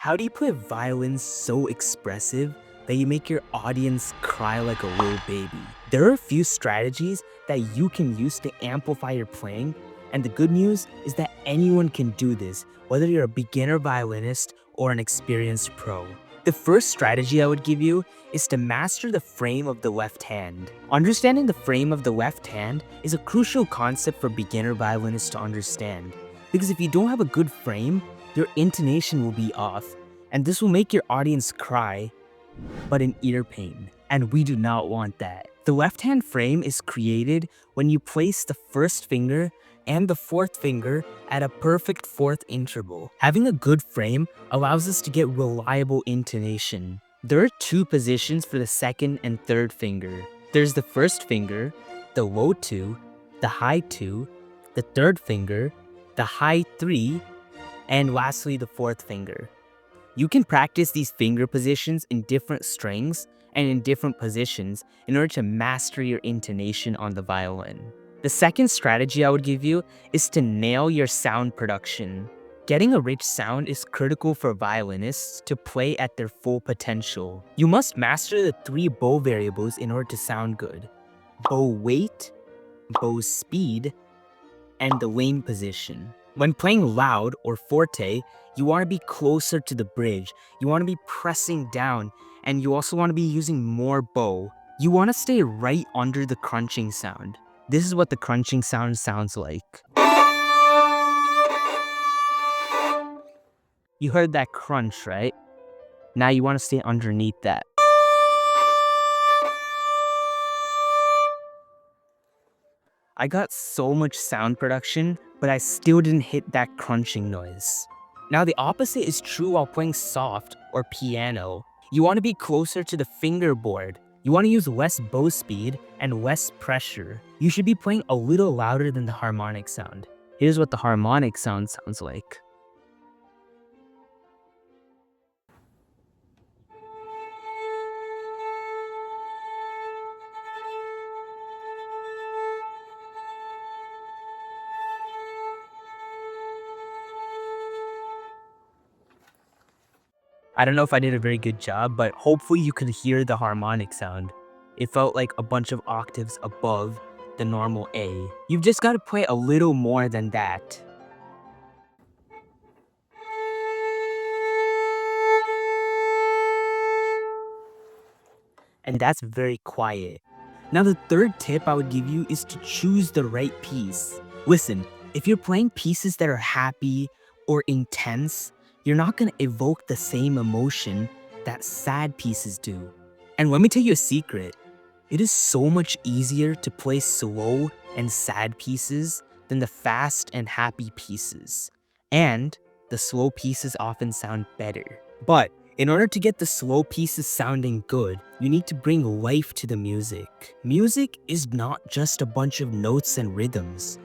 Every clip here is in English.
How do you play violin so expressive that you make your audience cry like a little baby? There are a few strategies that you can use to amplify your playing, and the good news is that anyone can do this, whether you're a beginner violinist or an experienced pro. The first strategy I would give you is to master the frame of the left hand. Understanding the frame of the left hand is a crucial concept for beginner violinists to understand, because if you don't have a good frame, your intonation will be off, and this will make your audience cry, but in ear pain, and we do not want that. The left-hand frame is created when you place the first finger and the fourth finger at a perfect fourth interval. Having a good frame allows us to get reliable intonation. There are two positions for the second and third finger. There's the first finger, the low 2, the high 2, the third finger, the high 3, and lastly the fourth finger. You can practice these finger positions in different strings and in different positions in order to master your intonation on the violin. The second strategy I would give you is to nail your sound production. Getting a rich sound is critical for violinists to play at their full potential. You must master the 3 bow variables in order to sound good: bow weight, bow speed, and the lane position. When playing loud or forte, you want to be closer to the bridge. You want to be pressing down, and you also want to be using more bow. You want to stay right under the crunching sound. This is what the crunching sound sounds like. You heard that crunch, right? Now you want to stay underneath that. I got so much sound production, but I still didn't hit that crunching noise. Now the opposite is true while playing soft or piano. You want to be closer to the fingerboard. You want to use less bow speed and less pressure. You should be playing a little louder than the harmonic sound. Here's what the harmonic sound sounds like. I don't know if I did a very good job, but hopefully you could hear the harmonic sound. It felt like a bunch of octaves above the normal A. You've just got to play a little more than that. And that's very quiet. Now the third tip I would give you is to choose the right piece. Listen, if you're playing pieces that are happy or intense, you're not going to evoke the same emotion that sad pieces do. And let me tell you a secret. It is so much easier to play slow and sad pieces than the fast and happy pieces. And the slow pieces often sound better. But in order to get the slow pieces sounding good, you need to bring life to the music. Music is not just a bunch of notes and rhythms.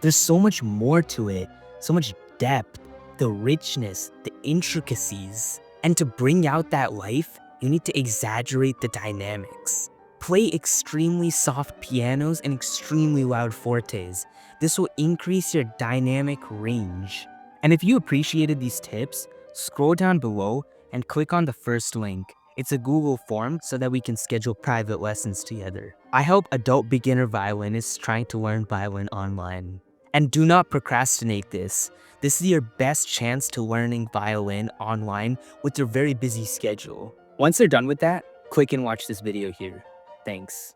There's so much more to it, so much depth, the richness, the intricacies. And to bring out that life, you need to exaggerate the dynamics. Play extremely soft pianos and extremely loud fortes. This will increase your dynamic range. And if you appreciated these tips, scroll down below and click on the first link. It's a Google form so that we can schedule private lessons together. I help adult beginner violinists trying to learn violin online. And do not procrastinate this. This is your best chance to learning violin online with your very busy schedule. Once you're done with that, click and watch this video here. Thanks.